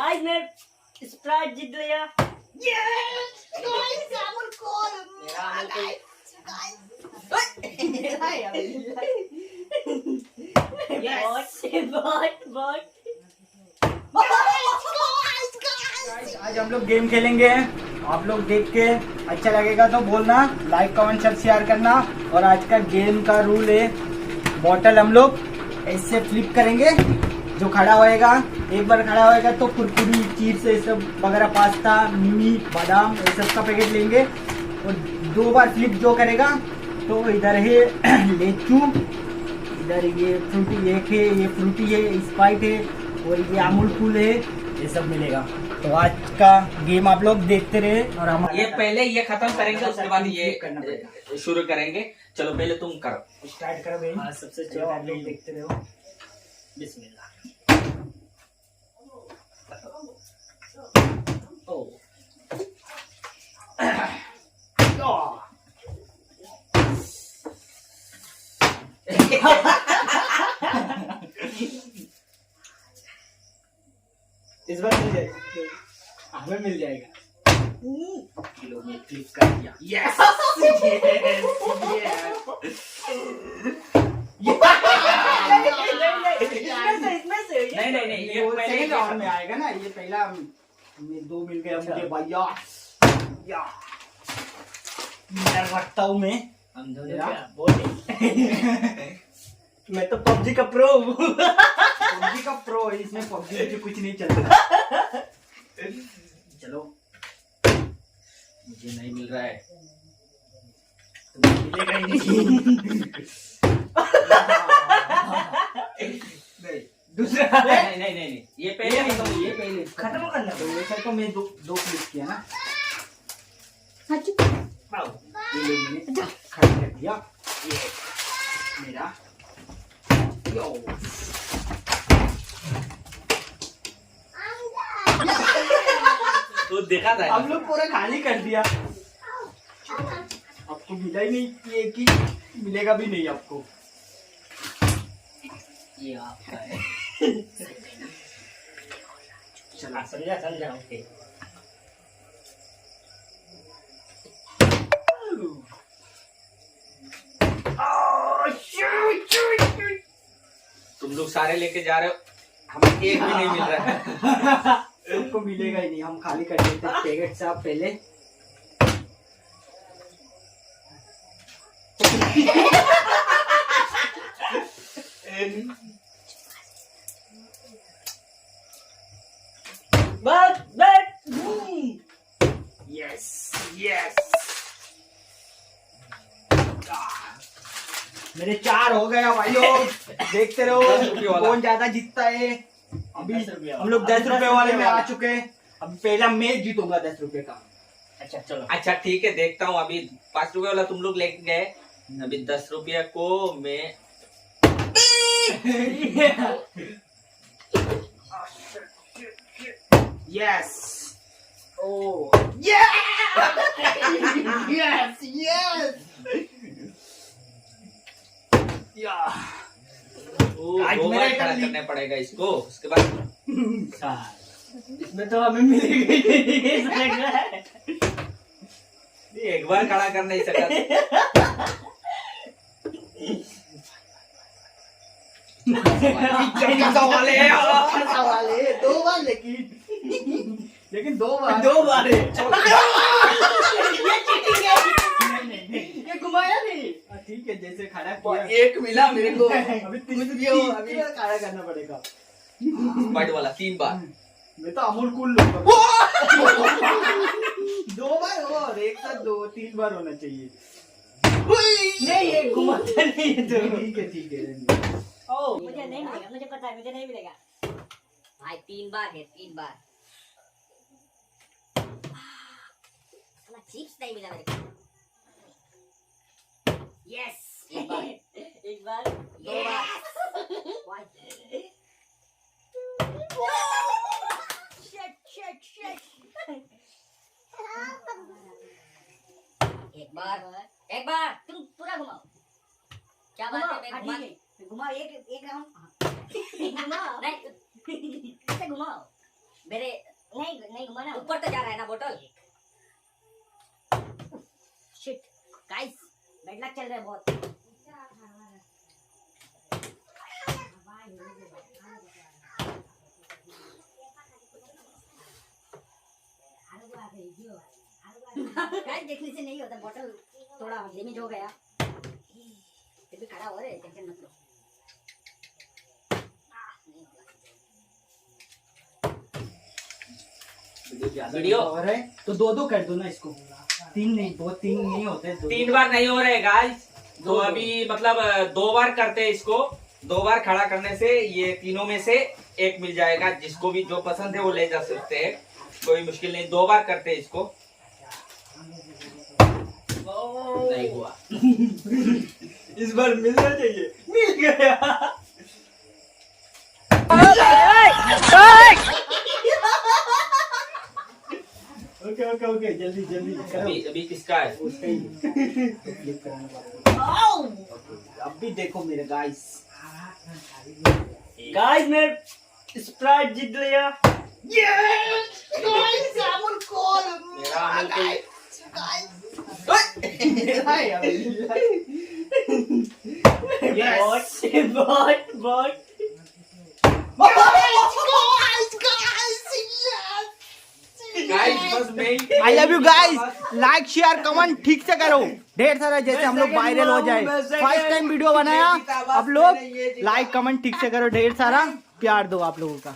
आज मैं स्प्राइट जीत लिया। यस गाइस अमूल कूल मेरा अमूल बहुत आज हम लोग गेम खेलेंगे। आप लोग देख के अच्छा लगेगा तो बोलना, लाइक कमेंट सब शेयर करना। और आज का गेम का रूल है, बॉटल हम लोग ऐसे फ्लिप करेंगे, जो खड़ा होएगा, एक बार खड़ा होएगा तो कुरकुरी चिप्स ये सब वगैरह, पास्ता, मिमी, बादाम ये सब का पैकेट लेंगे। और 2 बार फ्लिप जो करेगा तो इधर है लेचू, इधर ये फ्रूटी एक है, ये फ्रूटी है, स्प्राइट है और ये अमूल कूल है, ये सब मिलेगा। तो आज का गेम आप लोग देखते रहे। और हम ये पहले ये खत्म करेंगे, उसके बाद ये करना पड़ेगा। शुरू करेंगे। चलो पहले तुम करो, स्टार्ट करो भाई। हाँ, सबसे चलो आप लोग देखते रहो। बिस्मिल्लाह। इस बार मिल जाएगा, हमें मिल जाएगा। किलो में क्लिक कर दिया। यस नहीं ये पहले सेकंड राउंड में आएगा ना, ये पहला में 2 मिल गया मुझे भैया। या मैं रखता हूँ मैं मैं तो पबजी का प्रो हूँ। पबजी का प्रो है, इसमें पबजी मुझे कुछ नहीं चलता। चलो, मुझे नहीं मिल रहा है। तुम्हें मिलेगा ही नहीं। नहीं, दूसरा नहीं ये पहले ये पहले खत्म करना। तो वैसे तो मैं दो क्लिक किया ना। ये लोग मैंने खत्म कर दिया। ये मेरा यो। तो देखा था हम लोग पूरा खाली कर दिया। आपको मिला ही नहीं, ये कि मिलेगा भी नहीं आपको। ये आपका है। चला समझा ओके। तुम लोग सारे लेके जा रहे हो, हमें एक भी नहीं मिल रहा है। आपको मिलेगा ही नहीं, हम खाली कर देते पैकेट से आप पहले। यस यस, मेरे 4 हो गया भाइयों। देखते रहो कौन ज्यादा जीतता है। अभी हम लोग 10 रुपए वाले में आ चुके हैं। अब पहला मैं जीतूंगा 10 रुपए का। अच्छा चलो। अच्छा ठीक है, देखता हूँ। अभी 5 रुपए वाला तुम लोग लेके गए, अभी 10 रुपया को मैं यस ओ यस यस या। आज 2 मेरा बार खड़ा टर्न। करना पड़ेगा इसको, उसके बाद इसमें तो हमें मिलेगा ही नहीं। एक बार खड़ा कर नहीं सका। सवाल है 2 बार, लेकिन 2 बार है। ये घुमाया नहीं। ठीक है, जैसे खड़ा किया। एक मिला मेरे को। अभी अभी खड़ा करना पड़ेगा। स्पाइट वाला 3 बार। मैं तो अमूल कूल लूंगा। 2 बार हो और एक साथ 2-3 बार होना चाहिए। नहीं ये घुमाता नहीं है तो। ठीक है। ओ मुझे नहीं मिलेगा, मुझे पता है मुझे नहीं मिलेगा। भाई 3 बार है, 3 बार। चिप्स नहीं मिला मेरे को। यस एक बार 2 बार। एक बार तुम पूरा घुमाओ। क्या बात है, मैं घुमा घुमाओ एक राउंड। घुमाओ नहीं ऐसे घुमाओ। मेरे नहीं नहीं घुमा ना, ऊपर तो जा रहा है ना बोतल। शिट गाइस, बैड लक चल रहा है बहुत। गाइस देखने से नहीं होता, बोतल थोड़ा डैमेज हो गया, फिर भी खड़ा हो रहे, टेंशन मत लो। वीडियो और है तो दो दो कर दो ना इसको, तीन नहीं होते, 3 बार नहीं हो रहे गाइस, तो अभी मतलब 2 बार करते हैं इसको। 2 बार खड़ा करने से ये तीनों में से एक मिल जाएगा, जिसको भी जो पसंद है वो ले जा सकते हैं, कोई मुश्किल नहीं। 2 बार करते हैं इसको। नहीं हुआ। इस बार मिलना चाहिए, मिल गया। ओके ओके ओके, जल्दी जल्दी करो। अभी किसका है? उसका ही फ्लिप कराना पड़ेगा। अब भी देखो मेरे गाइस, गाइस मैं स्प्राइट जीत लिया। मेरा अमल के बॉट गाइस बस मैं I love you guys, like share comment ठीक से करो ढेर सारा, जैसे हम लोग वायरल हो जाए। फर्स्ट टाइम वीडियो बनाया, आप लोग लाइक कमेंट ठीक से करो, ढेर सारा प्यार दो आप लोगों का।